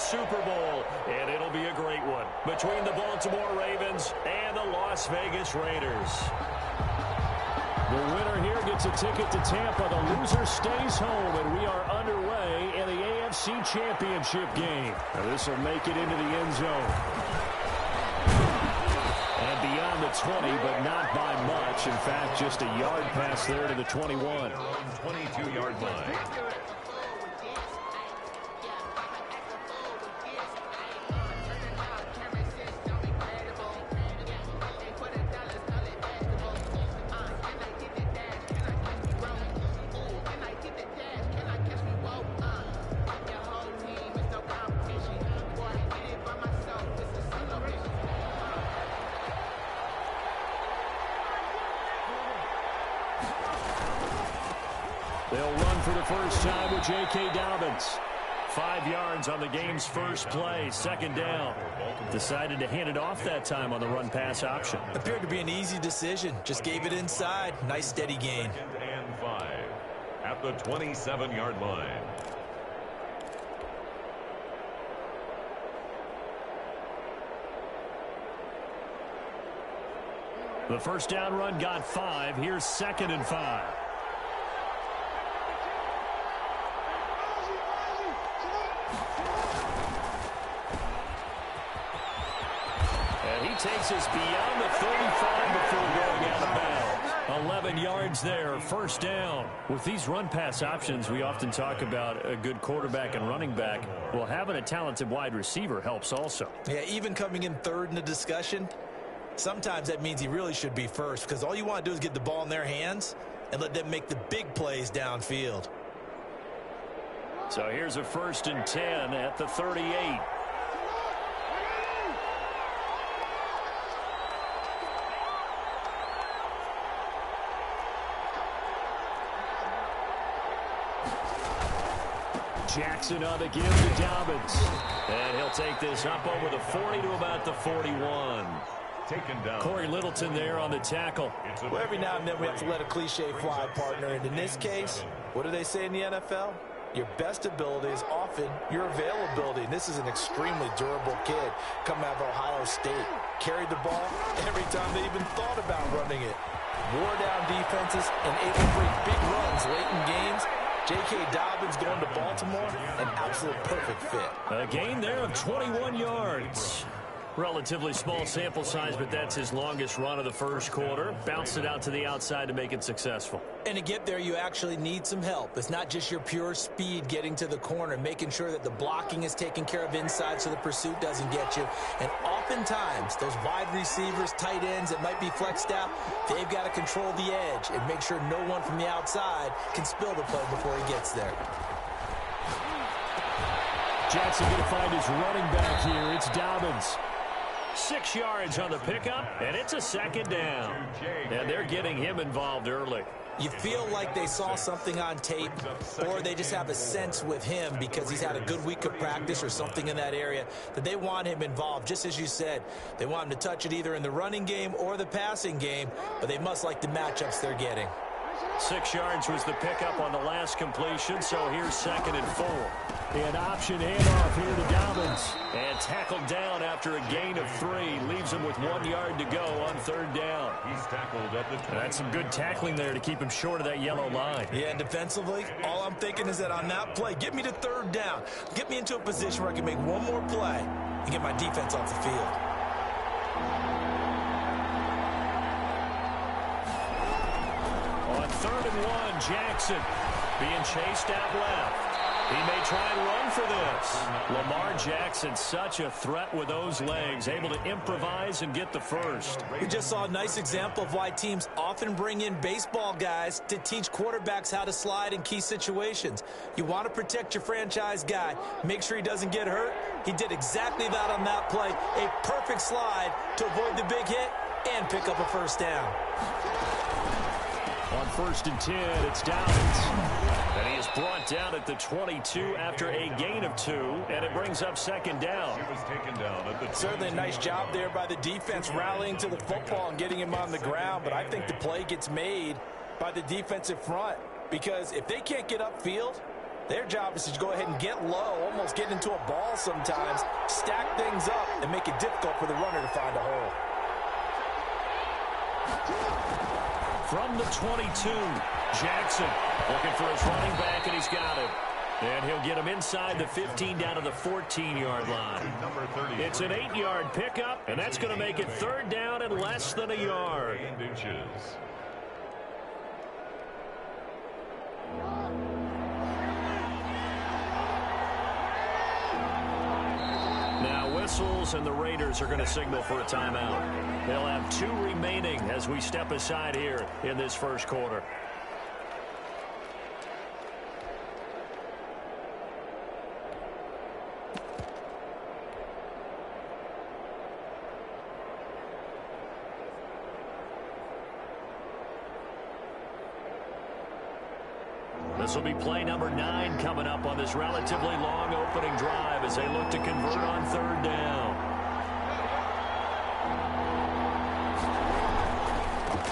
Super Bowl, and it'll be a great one between the Baltimore Ravens and the Las Vegas Raiders. The winner here gets a ticket to Tampa. The loser stays home, and we are underway in the AFC Championship game. Now this will make it into the end zone. And beyond the 20, but not by much. In fact, just a yard pass there to the 21. 22-yard line. They'll run for the first time with J.K. Dobbins. 5 yards on the game's first play, second down. Decided to hand it off that time on the run-pass option. Appeared to be an easy decision. Just gave it inside. Nice steady gain. 2nd and 5 at the 27-yard line. The first down run got 5. Here's 2nd and 5. Takes us beyond the 35 before going out of bounds. 11 yards there, first down. With these run-pass options, we often talk about a good quarterback and running back. Well, having a talented wide receiver helps also. Yeah, even coming in third in the discussion, sometimes that means he really should be first, because all you want to do is get the ball in their hands and let them make the big plays downfield. So here's a 1st and 10 at the 38. Jackson on the give to Dobbins. And he'll take this up over the 40 to about the 41. Taken down. Corey Littleton there on the tackle. Well, every now and then we have to let a cliche fly, partner. And in this case, what do they say in the NFL? Your best ability is often your availability. And this is an extremely durable kid coming out of Ohio State. Carried the ball every time they even thought about running it. Wore down defenses and able to break big runs late in games. J.K. Dobbins going to Baltimore, an absolute perfect fit. A gain there of 21 yards. Relatively small sample size, but that's his longest run of the first quarter. Bounced it out to the outside to make it successful. And to get there, you actually need some help. It's not just your pure speed getting to the corner, making sure that the blocking is taken care of inside so the pursuit doesn't get you. And oftentimes, those wide receivers, tight ends that might be flexed out, they've got to control the edge and make sure no one from the outside can spill the play before he gets there. Jackson going to find his running back here. It's Dobbins. 6 yards on the pickup, and it's a second down. And they're getting him involved early. You feel like they saw something on tape, or they just have a sense with him because he's had a good week of practice or something in that area that they want him involved. Just as you said, they want him to touch it either in the running game or the passing game, but they must like the matchups they're getting. 6 yards was the pickup on the last completion, so here's 2nd and 4. An option handoff here to Dobbins. And tackled down after a gain of 3. Leaves him with 1 yard to go on 3rd down. He's tackled at the 20. That's some good tackling there to keep him short of that yellow line. Yeah, and defensively, all I'm thinking is that on that play, get me to 3rd down. Get me into a position where I can make one more play and get my defense off the field. On 3rd and 1, Jackson being chased out left. He may try and run for this. Lamar Jackson, such a threat with those legs, able to improvise and get the first. We just saw a nice example of why teams often bring in baseball guys to teach quarterbacks how to slide in key situations. You want to protect your franchise guy. Make sure he doesn't get hurt. He did exactly that on that play. A perfect slide to avoid the big hit and pick up a first down. On 1st and 10, it's Dobbins. And he is brought down at the 22 after a gain of 2, and it brings up 2nd down. He was taken down at the Certainly a nice job there by the defense rallying to the football and getting him on the ground, but I think the play gets made by the defensive front because if they can't get upfield, Their job is to go ahead and get low, almost get into a ball sometimes, stack things up, and make it difficult for the runner to find a hole. From the 22, Jackson looking for his running back, and he's got it. And he'll get him inside the 15 down to the 14-yard line. It's an 8-yard pickup, and that's going to make it third down and less than a yard. Now whistles, and the Raiders are going to signal for a timeout. They'll have 2 remaining as we step aside here in this first quarter. This will be play number 9 coming up on this relatively long opening drive as they look to convert on third down.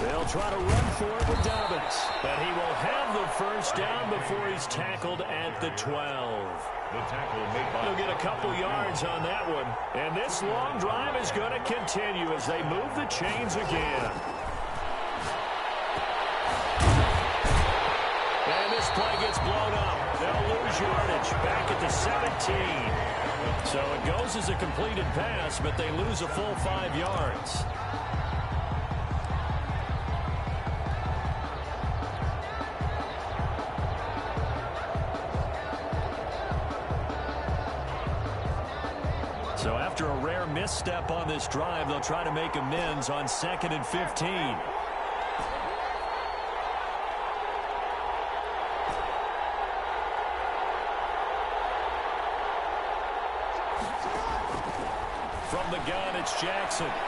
They'll try to run for it with Dobbins, but he will have the first down before he's tackled at the 12. He'll get a couple yards on that one, and this long drive is going to continue as they move the chains again. This play gets blown up. They'll lose yardage back at the 17. So it goes as a completed pass, but they lose a full 5 yards. So after a rare misstep on this drive, they'll try to make amends on 2nd and 15. From the gun, it's Jackson. Under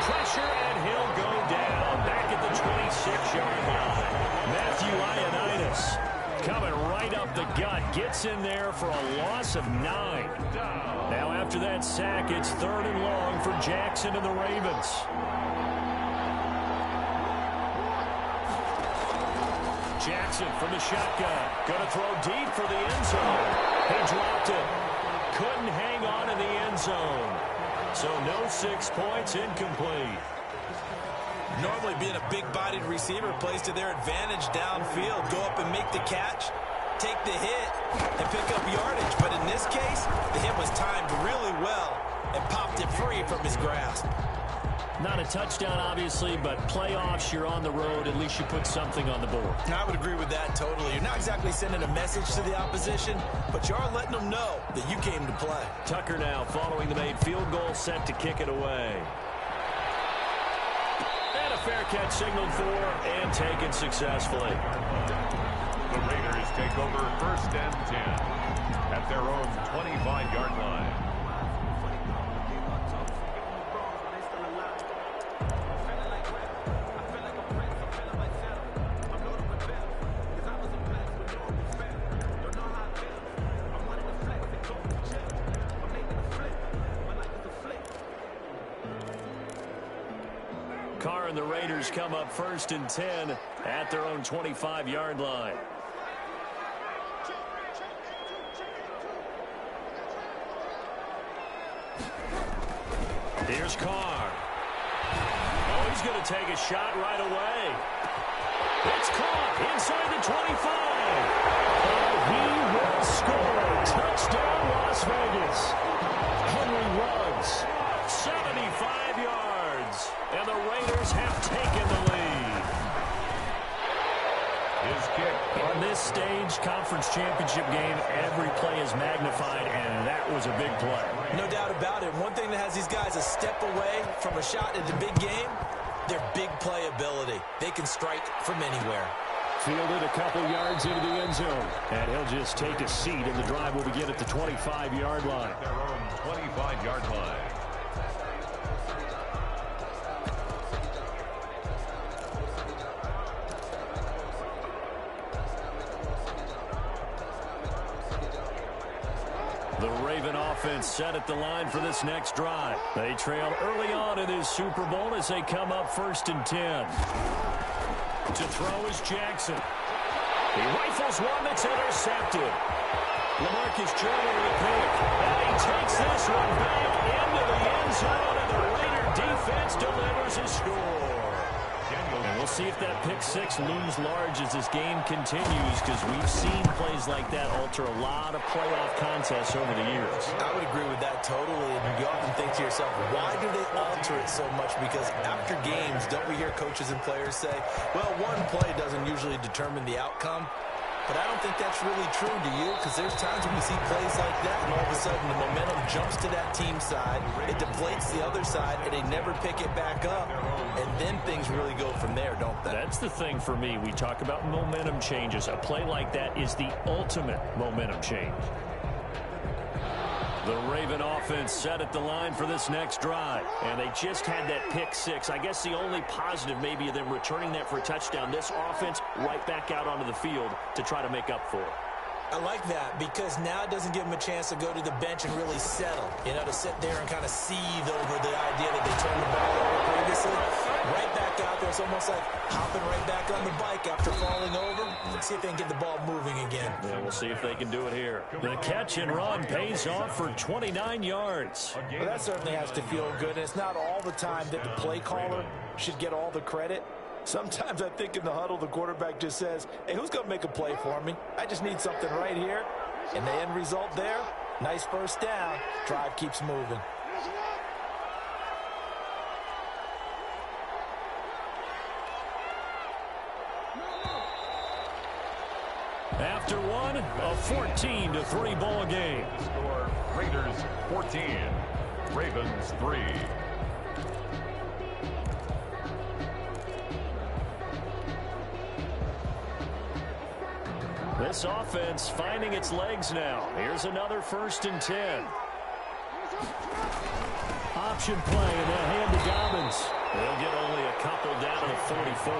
pressure, and he'll go down back at the 26-yard line. Matthew Ioannidis coming right up the gut, gets in there for a loss of 9. Now after that sack, it's 3rd and long for Jackson and the Ravens. Jackson from the shotgun. Going to throw deep for the end zone. He dropped it. Couldn't hang on in the end zone. So no 6 points, incomplete. Normally being a big-bodied receiver plays to their advantage downfield. Go up and make the catch, take the hit, and pick up yardage. But in this case, the hit was timed really well and popped it free from his grasp. Not a touchdown, obviously, but playoffs, you're on the road. At least you put something on the board. I would agree with that totally. You're not exactly sending a message to the opposition, but you are letting them know that you came to play. Tucker now following the made field goal, set to kick it away. And a fair catch signaled for and taken successfully. The Raiders take over 1st and 10 at their own 25-yard line. Carr and the Raiders come up 1st and 10 at their own 25-yard line. Here's Carr. Oh, he's going to take a shot right away. It's caught inside the 25. He will score. Touchdown, Las Vegas. Henry Ruggs, 75 yards. And the Raiders have taken the lead. His kick. On this stage, conference championship game, every play is magnified, and that was a big play. No doubt about it. One thing that has these guys a step away from a shot at the big game, their big play ability. They can strike from anywhere. Fielded a couple yards into the end zone, and he'll just take a seat, and the drive will begin at the 25-yard line. Their own 25-yard line. The Raven offense set at the line for this next drive. They trail early on in this Super Bowl as they come up 1st and 10. To throw is Jackson. He rifles one that's intercepted. LaMarcus Joyner with a pick. And he takes this one back into the end zone, and the Raider defense delivers a score. And we'll see if that pick six looms large as this game continues, because we've seen plays like that alter a lot of playoff contests over the years. I would agree with that totally. And you often think to yourself, why do they alter it so much? Because after games, don't we hear coaches and players say, well, one play doesn't usually determine the outcome? But I don't think that's really true, do you? Because there's times when we see plays like that, and all of a sudden the momentum jumps to that team side, it deflates the other side, and they never pick it back up. And then things really go from there, don't they? That's the thing for me. We talk about momentum changes. A play like that is the ultimate momentum change. The Raven offense set at the line for this next drive. And they just had that pick six. I guess the only positive maybe of them returning that for a touchdown. This offense right back out onto the field to try to make up for it. I like that because now it doesn't give them a chance to go to the bench and really settle. You know, to sit there and kind of seethe over the idea that they turned the ball over previously. Right back out there. It's almost like hopping right back on the bike after falling over. Let's see if they can get the ball moving again. Yeah, we'll see if they can do it here. The catch and run pays off for 29 yards. Well, that certainly has to feel good. And it's not all the time that the play caller should get all the credit. Sometimes I think in the huddle, the quarterback just says, hey, who's going to make a play for me? I just need something right here. And the end result there, nice first down. Drive keeps moving. After one, a 14-3 ball game. Score, Raiders 14, Ravens 3. This offense finding its legs now. Here's another 1st and 10. Option play, and they'll hand to Dobbins. They'll get only a couple down to the 44.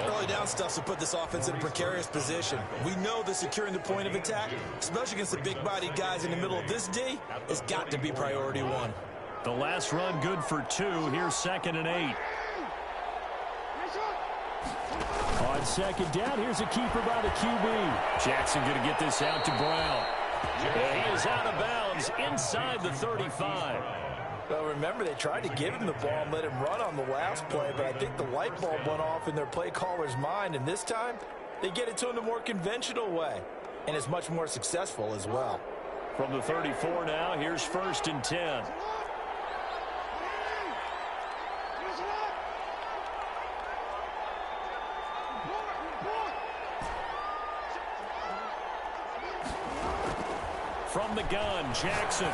Early down stuffs will put this offense in a precarious position. We know that securing the point of attack, especially against the big-bodied guys in the middle of this D, has got to be priority one. The last run good for 2. Here's 2nd and 8. On 2nd down, here's a keeper by the QB. Jackson going to get this out to Brown. He is out of bounds inside the 35. Well, remember, they tried to give him the ball and let him run on the last play, but I think the light bulb went off in their play caller's mind, and this time they get it to him the more conventional way, and it's much more successful as well. From the 34 now, here's 1st and 10. From the gun, Jackson.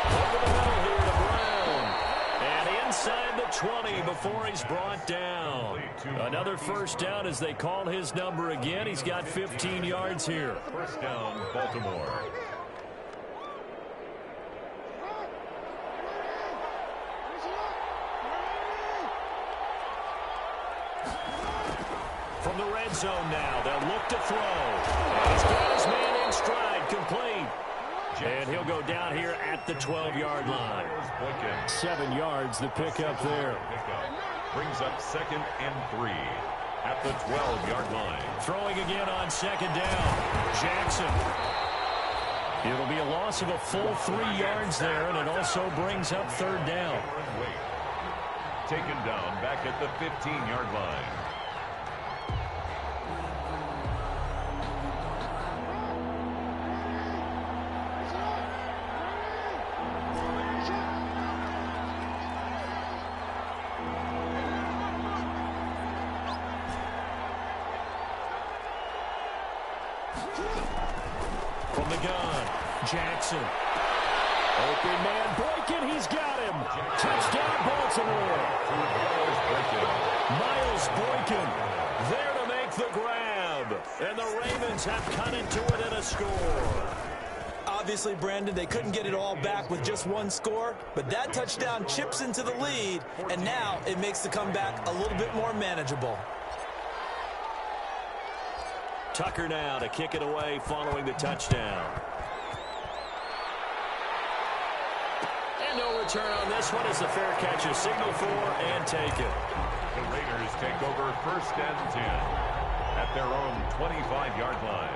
Over the middle here to Brown. And inside the 20 before he's brought down. Another 1st down as they call his number again. He's got 15 yards here. 1st down, Baltimore. From the red zone now, they'll look to throw. And he's got his man in stride, complete. And he'll go down here at the 12-yard line. 7 yards, the pickup there. Brings up 2nd and 3 at the 12-yard line. Throwing again on 2nd down. Jackson. It'll be a loss of a full 3 yards there, and it also brings up 3rd down. Taken down back at the 15-yard line. From the gun, Jackson. Open man breaking, he's got him. Touchdown, Baltimore. Miles Boykin there to make the grab. And the Ravens have cut into it in a score. Obviously, Brandon, they couldn't get it all back with just one score, but that touchdown chips into the lead, and now it makes the comeback a little bit more manageable. Tucker now to kick it away following the touchdown. And no return on this one as the fair catch is signaled for and taken. The Raiders take over 1st and 10 at their own 25-yard line.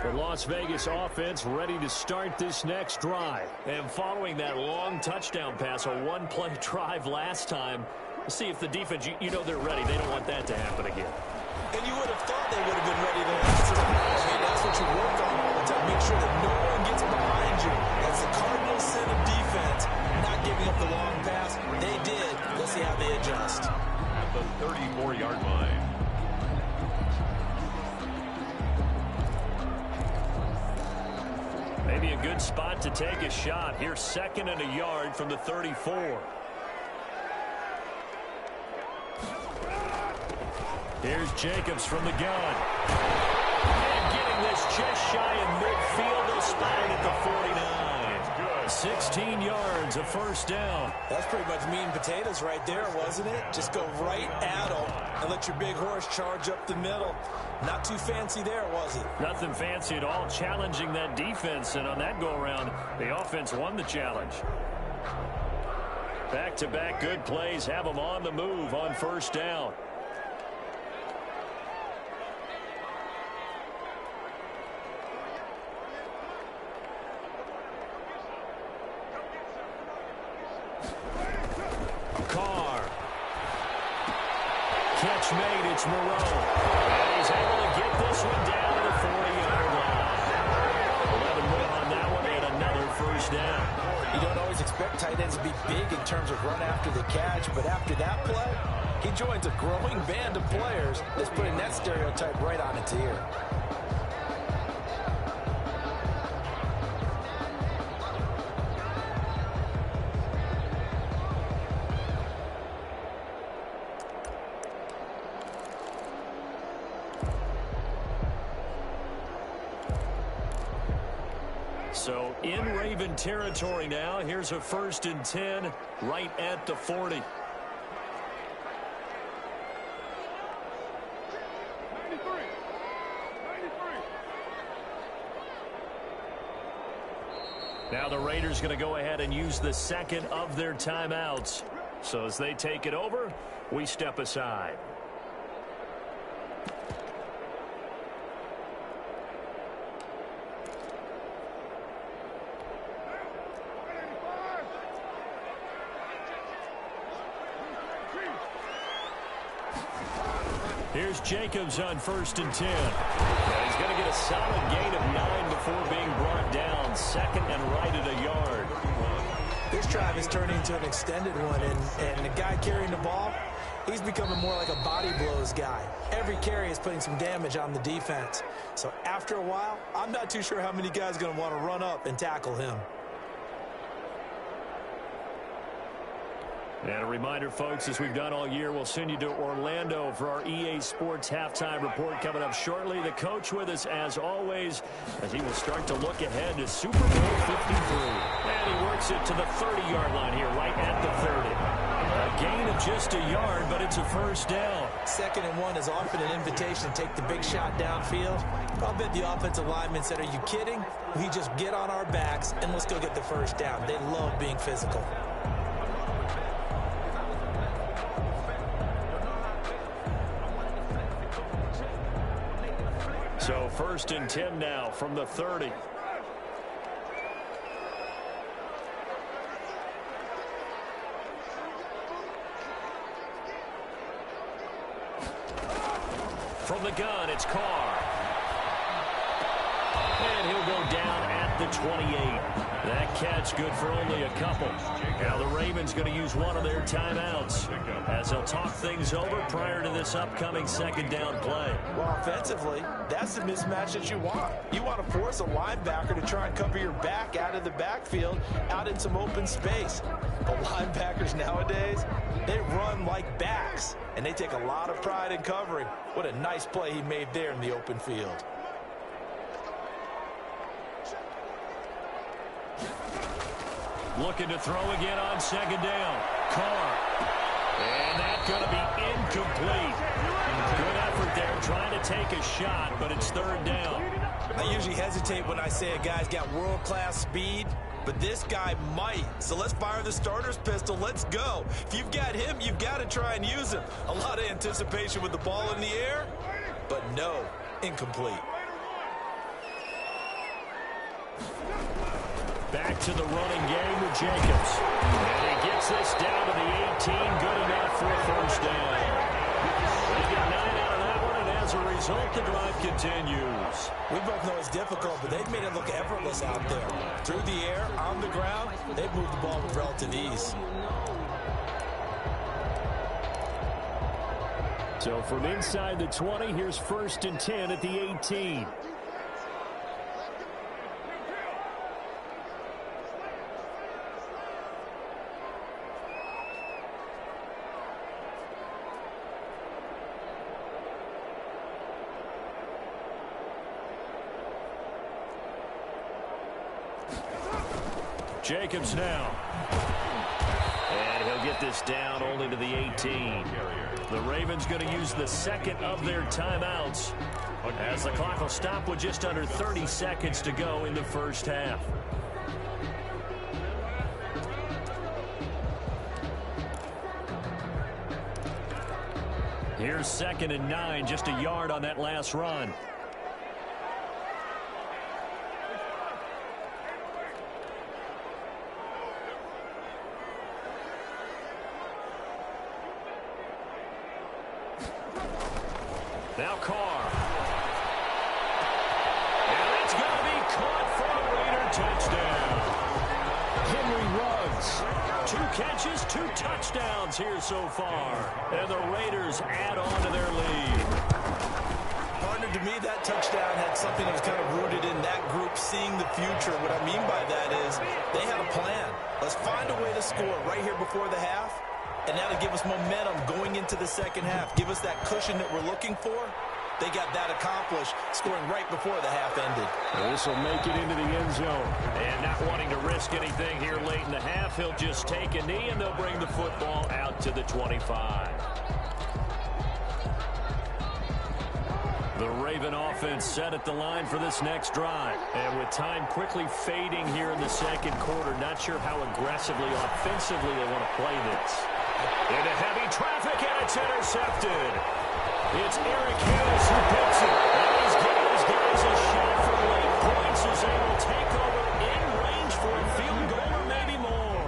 The Las Vegas offense ready to start this next drive. And following that long touchdown pass, a one-play drive last time, see if the defense, you know they're ready. They don't want that to happen again. And you would have thought they would have been ready to answer the ball. I mean, that's what you work on all the time. Make sure that no one gets behind you. That's the cardinal sin of defense, not giving up the long pass. They did. Let's see how they adjust. At the 34-yard line. Maybe a good spot to take a shot. Here's 2nd and a yard from the 34. Here's Jacobs from the gun. And getting this just shy in midfield. They'll spot it at the 49. 16 yards, a first down. That's pretty much meat and potatoes right there, wasn't it? Just go right at them and let your big horse charge up the middle. Not too fancy there, was it? Nothing fancy at all, challenging that defense. And on that go-around, the offense won the challenge. Back-to-back good plays have them on the move on first down. Catch made, it's Moreau. And he's able to get this one down to the 40-yard line. 11 more on that one and another first down. You don't always expect tight ends to be big in terms of run after the catch, but after that play, he joins a growing band of players that's putting that stereotype right on its ear. So in Raven territory now. Here's a 1st and 10 right at the 40. 93. Now the Raiders going to go ahead and use the 2nd of their timeouts. So as they take it over, we step aside. Here's Jacobs on 1st and 10. He's going to get a solid gain of 9 before being brought down. 2nd and right at a yard. This drive is turning into an extended one, and the guy carrying the ball, he's becoming more like a body blows guy. Every carry is putting some damage on the defense. So after a while, I'm not too sure how many guys are going to want to run up and tackle him. And a reminder, folks, as we've done all year, we'll send you to Orlando for our EA Sports halftime report coming up shortly. The coach with us, as always, as he will start to look ahead to Super Bowl 53. And he works it to the 30-yard line here, right at the 30. A gain of just a yard, but it's a first down. 2nd and 1 is often an invitation to take the big shot downfield. I'll bet the offensive lineman said, are you kidding? We just get on our backs and let's go get the first down. They love being physical. So 1st and 10 now from the 30. From the gun, it's Carr. And he'll go down at the 28. That catch good for only a couple. Now the Ravens going to use one of their timeouts as they'll talk things over prior to this upcoming 2nd down play. Well, offensively, that's the mismatch that you want. You want to force a linebacker to try and cover your back out of the backfield, out in some open space. But linebackers nowadays, they run like backs, and they take a lot of pride in covering. What a nice play he made there in the open field. Looking to throw again on 2nd down. Carr. And that's going to be incomplete. Good effort right there trying to take a shot, but it's third down. I usually hesitate when I say a guy's got world-class speed, but this guy might. So let's fire the starter's pistol. Let's go. If you've got him, you've got to try and use him. A lot of anticipation with the ball in the air, but no, incomplete. Back to the running game with Jacobs. And he gets this down to the 18, good enough for a first down. They get 9 out of that one, and as a result, the drive continues. We both know it's difficult, but they've made it look effortless out there. Through the air, on the ground, they've moved the ball with relative ease. So from inside the 20, here's 1st and 10 at the 18. Jacobs now. And he'll get this down only to the 18. The Ravens going to use the second of their timeouts as the clock will stop with just under 30 seconds to go in the first half. Here's 2nd and 9, just a yard on that last run. Now Carr. And it's going to be caught for a Raider touchdown. Henry Ruggs. 2 catches, 2 touchdowns here so far. And the Raiders add on to their lead. Partner, to me, that touchdown had something that was kind of rooted in that group seeing the future. What I mean by that is they had a plan. Let's find a way to score right here before the half. And that'll give us momentum going into the second half. Give us that cushion that we're looking for. They got that accomplished, scoring right before the half ended. This will make it into the end zone. And not wanting to risk anything here late in the half, he'll just take a knee, and they'll bring the football out to the 25. The Raven offense set at the line for this next drive. And with time quickly fading here in the second quarter, not sure how aggressively, offensively they want to play this. Into heavy traffic, and it's intercepted. It's Eric Harris who picks it. And he's giving his guys a shot for late points as they will take over in range for a field goal or maybe more.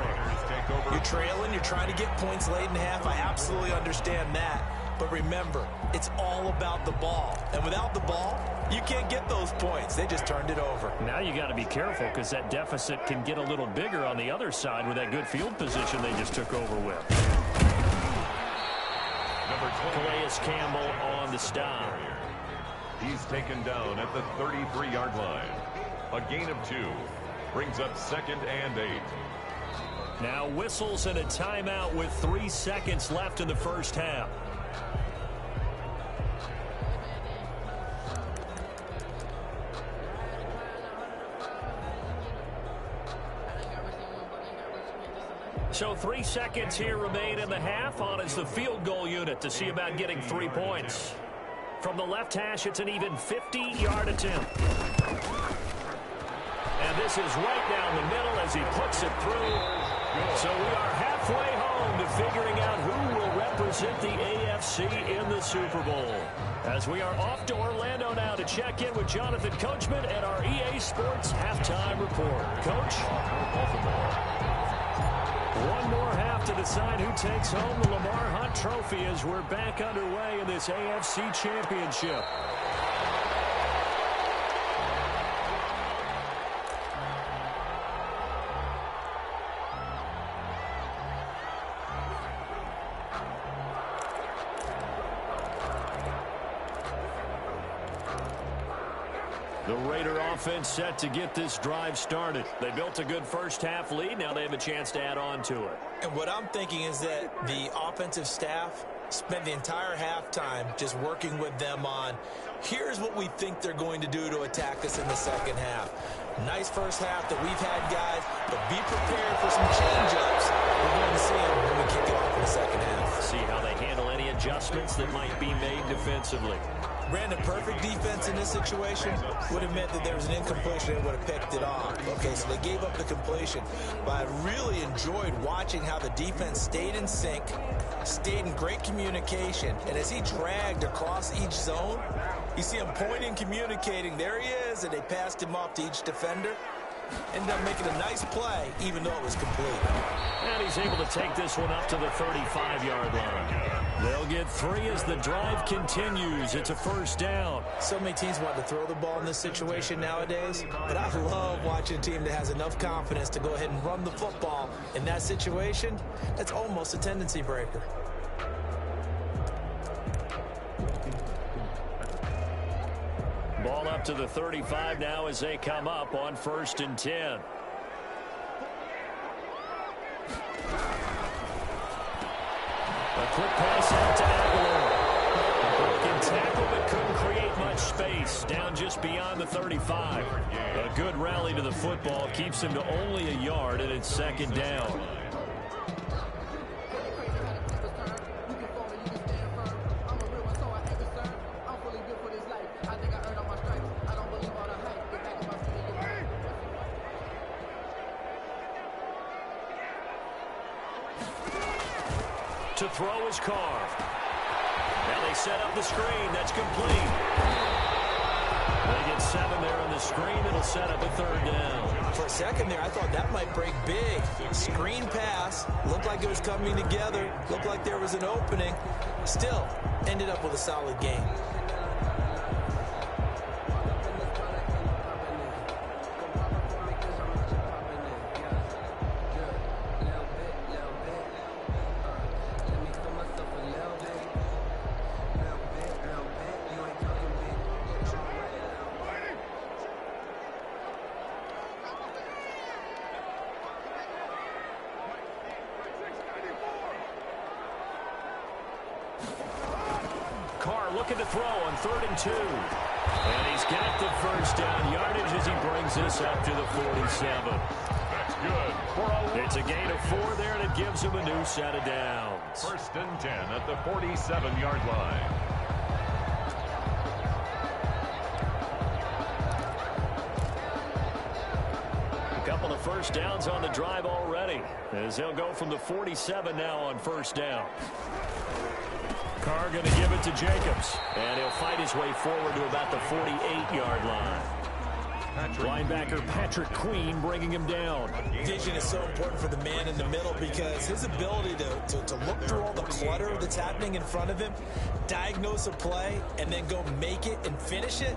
You're trailing, you're trying to get points late in the half. I absolutely understand that. But remember, it's all about the ball. And without the ball, you can't get those points. They just turned it over. Now you got to be careful because that deficit can get a little bigger on the other side with that good field position they just took over with. Calais Campbell on the stop. He's taken down at the 33-yard line. A gain of 2. Brings up 2nd and 8. Now whistles and a timeout with 3 seconds left in the first half. So 3 seconds here remain in the half. On is the field goal unit to see about getting 3 points. From the left hash, it's an even 50-yard attempt. And this is right down the middle as he puts it through. So we are halfway home to figuring out who will represent the AFC in the Super Bowl. As we are off to Orlando now to check in with Jonathan Coachman at our EA Sports Halftime Report. Coach? One more half to decide who takes home the Lamar Hunt Trophy as we're back underway in this AFC Championship. The Raider offense set to get this drive started. They built a good first half lead. Now they have a chance to add on to it. And what I'm thinking is that the offensive staff spent the entire halftime just working with them on, here's what we think they're going to do to attack us in the second half. Nice first half that we've had, guys, but be prepared for some change-ups. We're going to see them when we kick it off in the second half. See how they handle any adjustments that might be made defensively. Brandon, perfect defense in this situation would have meant that there was an incompletion and would have picked it off. Okay, so they gave up the completion. But I really enjoyed watching how the defense stayed in sync, stayed in great communication. And as he dragged across each zone, you see him pointing, communicating. There he is, and they passed him off to each defender. Ended up making a nice play, even though it was complete. And he's able to take this one up to the 35-yard line. They'll get 3 as the drive continues. It's a first down. So many teams want to throw the ball in this situation nowadays, but I love watching a team that has enough confidence to go ahead and run the football. In that situation, that's almost a tendency breaker. Ball up to the 35 now as they come up on 1st and 10. A quick pass out to Aguilar. Broken tackle but couldn't create much space. Down just beyond the 35. A good rally to the football keeps him to only a yard, and it's 2nd down. To throw is Carr. Now they set up the screen. That's complete. They get 7 there on the screen. It'll set up a 3rd down. For a second there, I thought that might break big. Screen pass. Looked like it was coming together. Looked like there was an opening. Still, ended up with a solid game. Looking to throw on 3rd and 2. And he's got the first down yardage as he brings this up to the 47. That's good. It's a gain of 4 there, and it gives him a new set of downs. 1st and 10 at the 47-yard line. A couple of first downs on the drive already, as they'll go from the 47 now on 1st down. Carr going to give it to Jacobs, and he'll fight his way forward to about the 48-yard line. Linebacker Patrick Queen bringing him down. Vision is so important for the man in the middle because his ability to look through all the clutter that's happening in front of him, diagnose a play, and then go make it and finish it,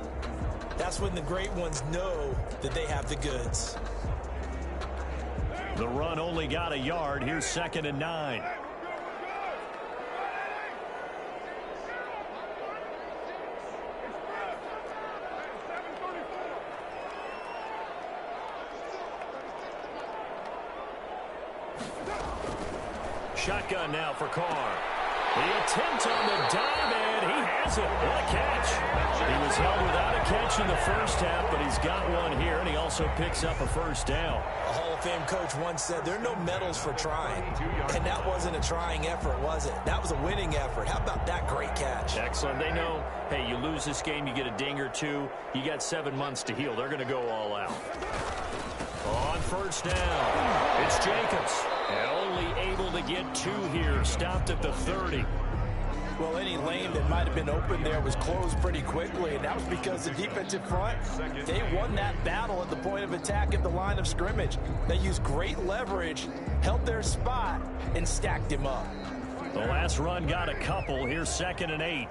that's when the great ones know that they have the goods. The run only got a yard. Here's 2nd and 9. Shotgun now for Carr. The attempt on the dive, and he has it. What a catch. He was held without a catch in the first half, but he's got one here, and he also picks up a first down. A Hall of Fame coach once said, there are no medals for trying. And that wasn't a trying effort, was it? That was a winning effort. How about that great catch? Excellent. They know, hey, you lose this game, you get a ding or 2. You got 7 months to heal. They're going to go all out. On 1st down, it's Jacobs. And only able to get 2 here. Stopped at the 30. Well, any lane that might have been open there was closed pretty quickly, and that was because the defensive front, they won that battle at the point of attack at the line of scrimmage. They used great leverage, held their spot, and stacked him up. The last run got a couple. Here's 2nd and 8.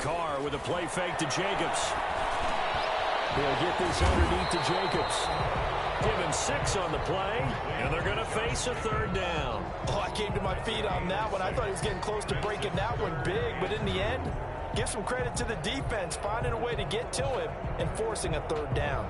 Carr with a play fake to Jacobs. They'll get this underneath to Jacobs. Give him 6 on the play, and they're going to face a 3rd down. Oh, I came to my feet on that one. I thought he was getting close to breaking that one big, but in the end, give some credit to the defense, finding a way to get to him and forcing a 3rd down.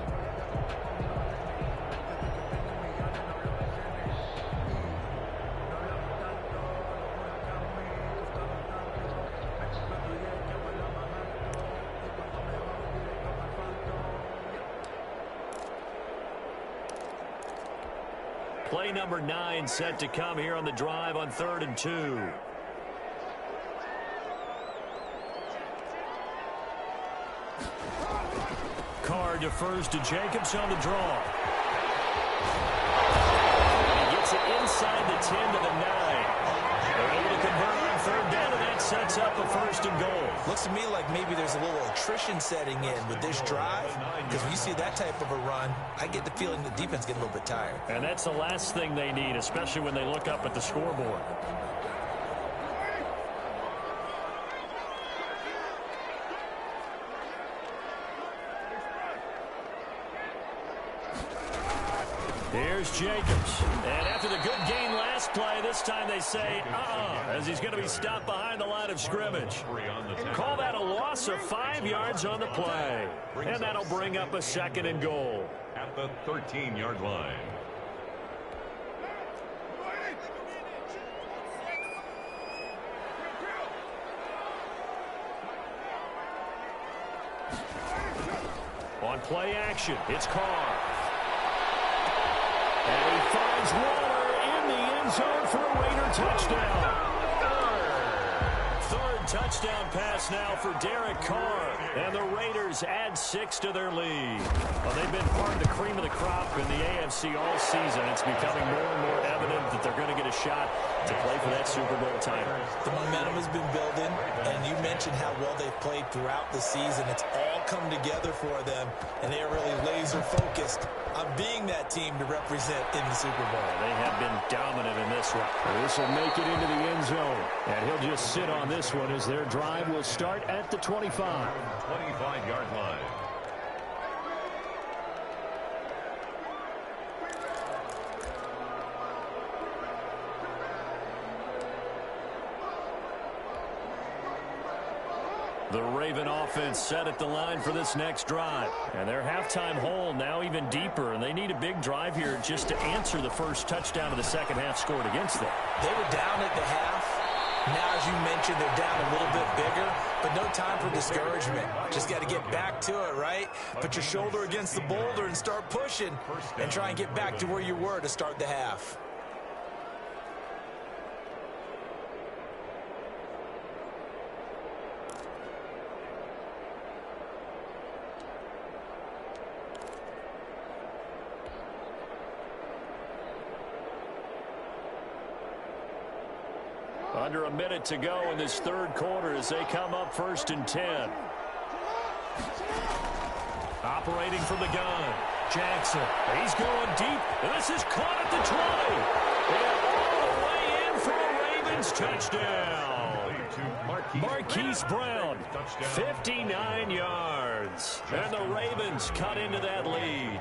Play number 9 set to come here on the drive on 3rd and 2. Carr defers to Jacobs on the draw. He gets it inside the 10 to the 9. They're able to convert on 3rd down, and that sets up a 1st and goal. Looks to me like maybe there's a little attrition setting in with this drive, because when you see that type of a run, I get the feeling the defense get a little bit tired. And that's the last thing they need, especially when they look up at the scoreboard. Here's Jacobs. And after the good gain last play, this time they say, as he's going to be stopped behind the line of scrimmage. Call that a loss of 5 yards on the play. And that'll bring up a 2nd and goal. At the 13-yard line. On play action, it's Carr. And he finds Waller in the end zone for a Raider touchdown. Third touchdown pass now for Derek Carr. And the Raiders add 6 to their lead. Well, they've been part of the cream of the crop in the AFC all season. It's becoming more and more evident that they're going to get a shot to play for that Super Bowl title. The momentum has been building, and you mentioned how well they've played throughout the season. It's all come together for them, and they are really laser-focused on being that team to represent in the Super Bowl. They have been dominant in this one. This will make it into the end zone, and he'll just sit on this one as their drive will start at the 25. 25-yard line. The Raven offense set at the line for this next drive. And their halftime hole now even deeper, and they need a big drive here just to answer the first touchdown of the second half scored against them. They were down at the half. Now, as you mentioned, they're down a little bit bigger, but no time for discouragement. Just got to get back to it, right? Put your shoulder against the boulder and start pushing and try and get back to where you were to start the half. Under a minute to go in this third quarter as they come up 1st and 10. Operating from the gun, Jackson. He's going deep. This is caught at the 20. And all the way in for a Ravens touchdown. Marquise Brown, 59 yards. And the Ravens cut into that lead.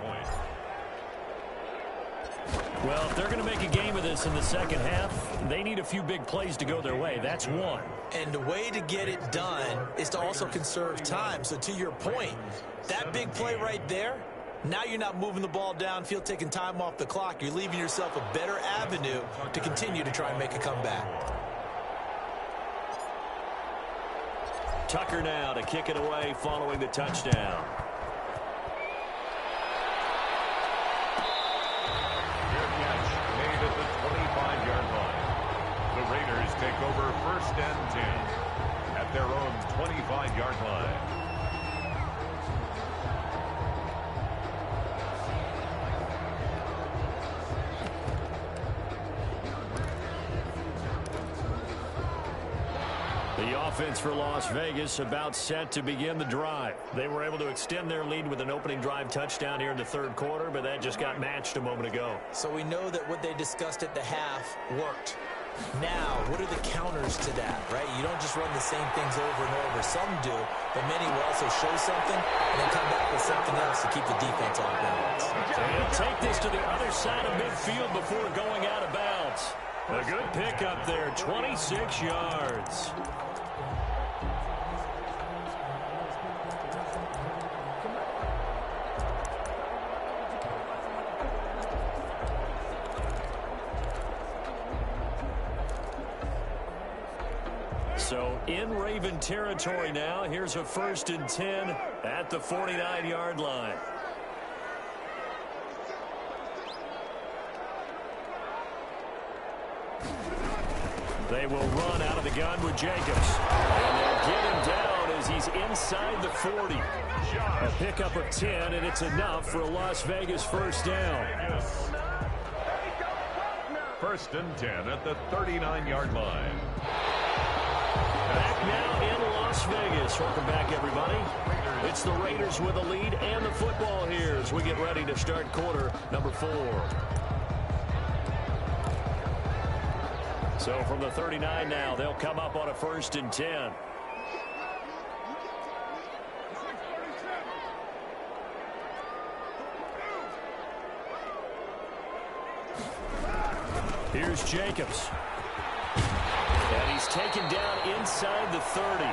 Well, if they're going to make a game of this in the second half, they need a few big plays to go their way. That's one. And the way to get it done is to also conserve time. So to your point, that big play right there, now you're not moving the ball downfield, taking time off the clock. You're leaving yourself a better avenue to continue to try and make a comeback. Tucker now to kick it away following the touchdown. Take over 1st and 10 at their own 25-yard line. The offense for Las Vegas about set to begin the drive. They were able to extend their lead with an opening drive touchdown here in the third quarter, but that just got matched a moment ago. So we know that what they discussed at the half worked. Now, what are the counters to that, right? You don't just run the same things over and over. Some do, but many will also show something and then come back with something else to keep the defense off balance. He'll take this to the other side of midfield before going out of bounds. A good pickup there, 26 yards. So in Raven territory now. Here's a 1st and 10 at the 49-yard line. They will run out of the gun with Jacobs. And they'll get him down as he's inside the 40. A pickup of 10, and it's enough for a Las Vegas 1st down. 1st and 10 at the 39-yard line. Back now in Las Vegas. Welcome back, everybody. It's the Raiders with the lead and the football here as we get ready to start quarter number 4. So from the 39 now, they'll come up on a 1st and 10. Here's Jacobs. And he's taken down inside the 30.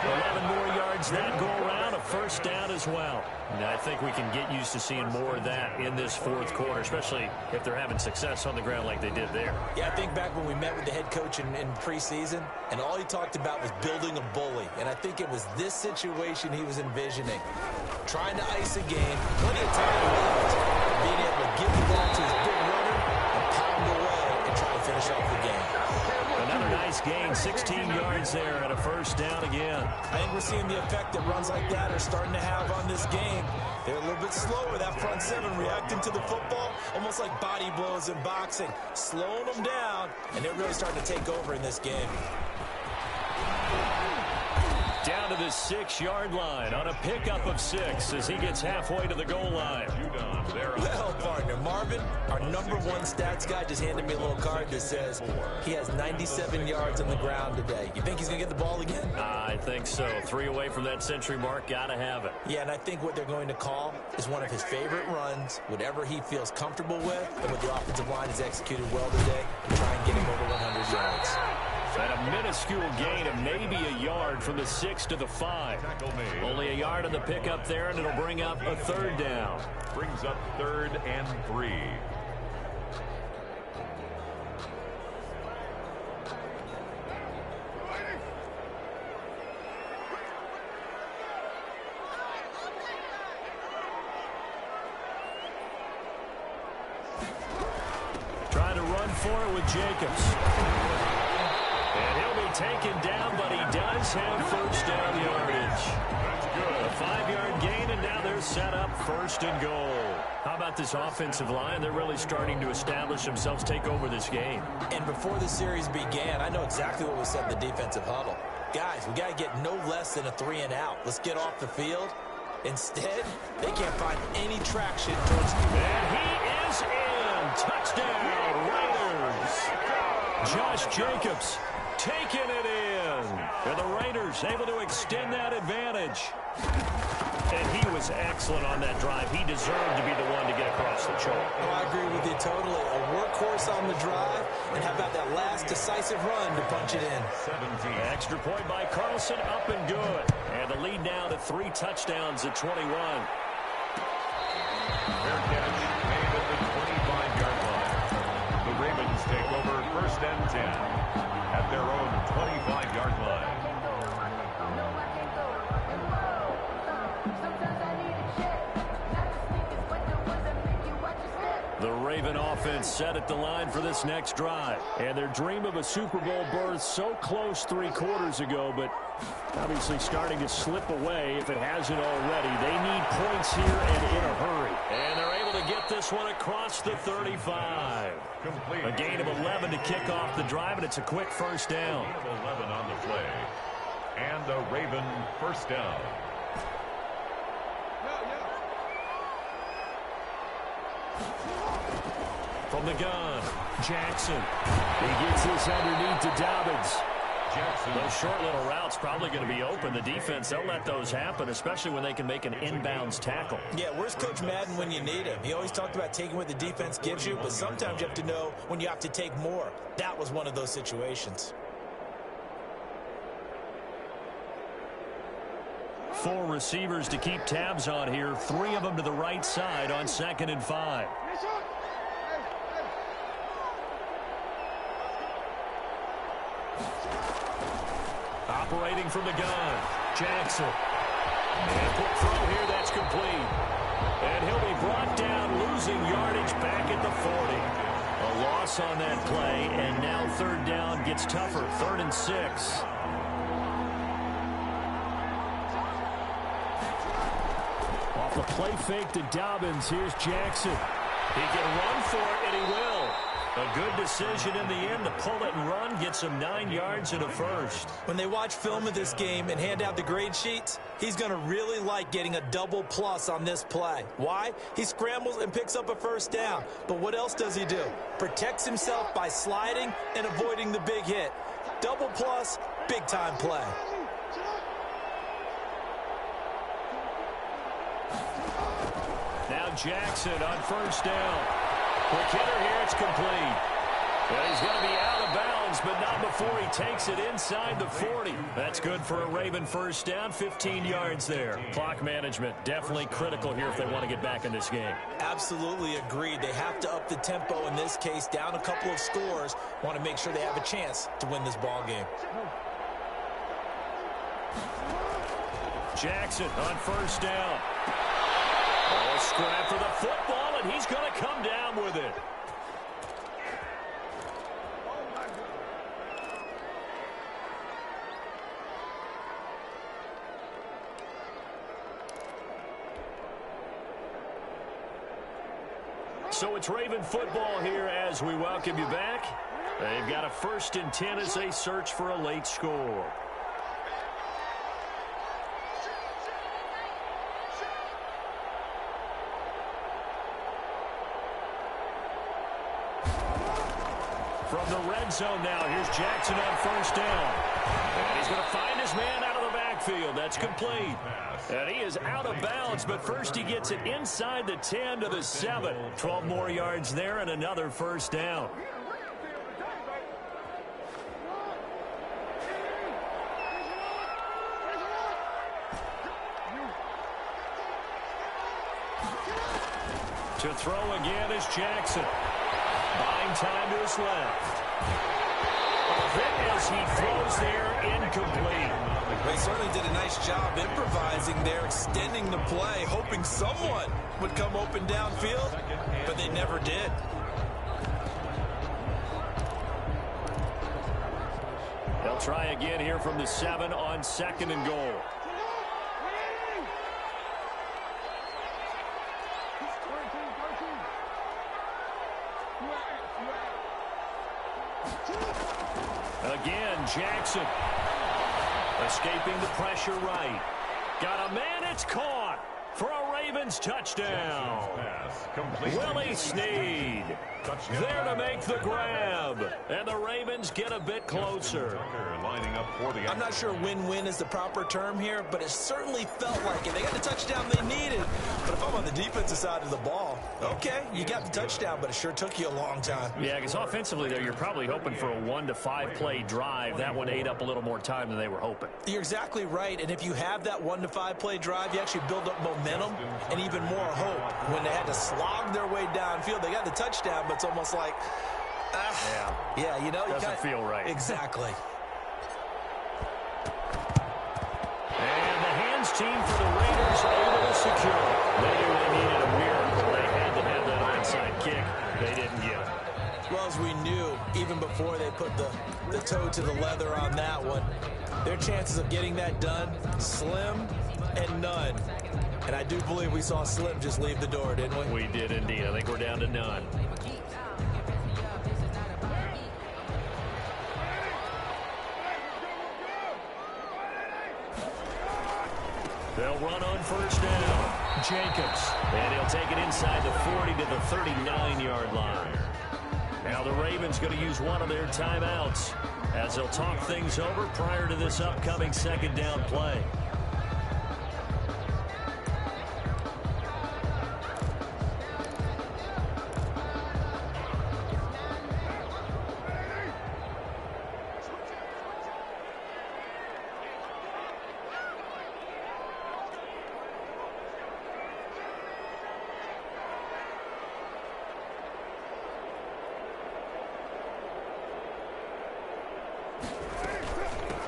11 more yards that go around, a 1st down as well. And I think we can get used to seeing more of that in this 4th quarter, especially if they're having success on the ground like they did there. Yeah, I think back when we met with the head coach in preseason, and all he talked about was building a bully. And I think it was this situation he was envisioning. Trying to ice a game, plenty of time left, being able to give the ball to his big runner and pound away and try to finish off the game. Another nice gain, 16 yards there at a 1st down again. I think we're seeing the effect that runs like that are starting to have on this game. They're a little bit slower, that front 7, reacting to the football, almost like body blows in boxing, slowing them down, and they're really starting to take over in this game. Down to the 6-yard line on a pickup of 6 as he gets halfway to the goal line. Well, partner, Marvin, our number 1 stats guy, just handed me a little card that says he has 97 yards on the ground today. You think he's going to get the ball again? I think so. 3 away from that century mark. Got to have it. Yeah, and I think what they're going to call is one of his favorite runs, whatever he feels comfortable with, and what the offensive line has executed well today, to try and get him over 100 yards. And a minuscule gain of maybe a yard from the 6 to the 5. Only a yard on the pickup there, and it'll bring up a 3rd down. Brings up 3rd and 3. Trying to run for it with Jacobs. And he'll be taken down, but he does have 1st down yardage. A 5-yard gain, and now they're set up 1st and goal. How about this offensive line? They're really starting to establish themselves, take over this game. And before the series began, I know exactly what we said in the defensive huddle. Guys, we got to get no less than a 3 and out. Let's get off the field. Instead, they can't find any traction towards... And he is in. Touchdown, Raiders. Josh Jacobs taking it in. And the Raiders able to extend that advantage. And he was excellent on that drive. He deserved to be the one to get across the chalk. Oh, I agree with you totally. A workhorse on the drive. And how about that last decisive run to punch it in? 17. Extra point by Carlson, up and good. And the lead now to 3 touchdowns at 21. Fair catch made at the 25-yard line. The Ravens take over 1st and 10 at their own 25-yard line. The Raven offense set at the line for this next drive. And their dream of a Super Bowl berth so close 3 quarters ago, but obviously starting to slip away if it hasn't already. They need points here and in a hurry. And they're able to get this one across the 35. Complete. A gain of 11 to kick off the drive, and it's a quick 1st down. 11 on the play. And a Raven 1st down. From the gun, Jackson. He gets this underneath to Dobbins. Jackson. Those short little routes probably going to be open. The defense, they'll let those happen, especially when they can make an inbounds tackle. Yeah, where's Coach Madden when you need him? He always talked about taking what the defense gives you, but sometimes you have to know when you have to take more. That was one of those situations. 4 receivers to keep tabs on here. 3 of them to the right side on 2nd and 5. Operating from the gun, Jackson. And a quick throw here, that's complete. And he'll be brought down, losing yardage back at the 40. A loss on that play, and now third down gets tougher. 3rd and 6. Off the play fake to Dobbins, here's Jackson. He can run for it, and he will. A good decision in the end to pull it and run, gets him 9 yards and a first. When they watch film of this game and hand out the grade sheets, he's going to really like getting a double plus on this play. Why? He scrambles and picks up a first down. But what else does he do? Protects himself by sliding and avoiding the big hit. Double plus, big-time play. Now Jackson on first down. Quick hitter here, it's complete. Well, he's going to be out of bounds, but not before he takes it inside the 40. That's good for a Raven first down, 15 yards there. Clock management, definitely critical here if they want to get back in this game. Absolutely agreed. They have to up the tempo in this case, down a couple of scores. Want to make sure they have a chance to win this ball game. Jackson on first down. Oh, scrap for the football, and he's going to come down with it. So it's Raven football here as we welcome you back. They've got a 1st and 10 as they search for a late score. From the red zone now, here's Jackson on first down. And he's going to find his man out of the backfield. That's complete. And he is out of bounds, but first he gets it inside the 10 to the 7. 12 more yards there and another first down. To throw again is Jackson. Buying time to his left. Then as he throws there, incomplete. They certainly did a nice job improvising there, extending the play, hoping someone would come open downfield, but they never did. They'll try again here from the 7 on 2nd and goal. Again, Jackson. Escaping the pressure right. Got a man, it's caught for a Ravens touchdown. Willie Snead there to make the grab. And the Ravens get a bit closer. I'm not sure win-win is the proper term here, but it certainly felt like it. They got the touchdown they needed. But if I'm on the defensive side of the ball, okay, you got the touchdown, but it sure took you a long time. Yeah, because offensively there, you're probably hoping for a 1 to 5 play drive. That one ate up a little more time than they were hoping. You're exactly right, and if you have that 1 to 5 play drive, you actually build up momentum and even more hope. When they had to slog their way downfield, they got the touchdown, but it's almost like, yeah, you know, doesn't feel right. Exactly. And the hands team for the Raiders able to secure it. They knew they needed a miracle. They had to have that onside kick. They didn't get it. Well, as we knew, even before they put the toe to the leather on that one, their chances of getting that done, slim and none. And I do believe we saw Slim just leave the door, didn't we? We did indeed. I think we're down to none. They'll run on first down. Jacobs. And he'll take it inside the 40 to the 39-yard line. Now the Ravens going to use one of their timeouts as they'll talk things over prior to this upcoming 2nd down play.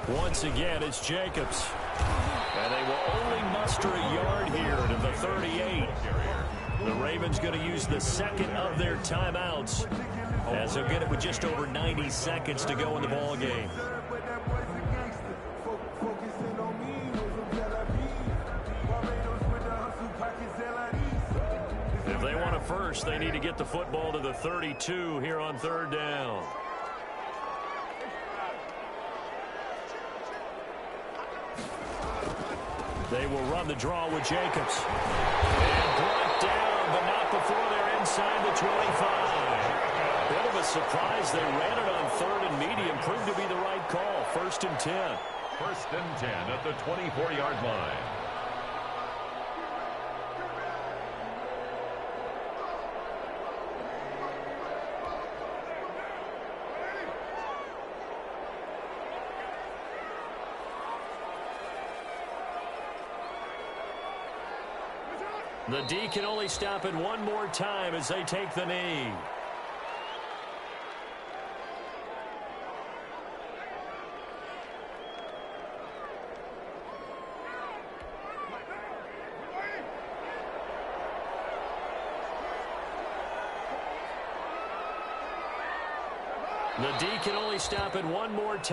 Once again, it's Jacobs. And they will only muster a yard here to the 38. The Ravens going to use the second of their timeouts as they'll get it with just over 90 seconds to go in the ball game. If they want a first, they need to get the football to the 32 here on third down. They will run the draw with Jacobs. And brought down, but not before they're inside the 25. Bit of a surprise. They ran it on third and medium. Proved to be the right call. 1st and 10. 1st and 10 at the 24-yard line. The D can only stop it one more time as they take the knee. The D can only stop it one more time.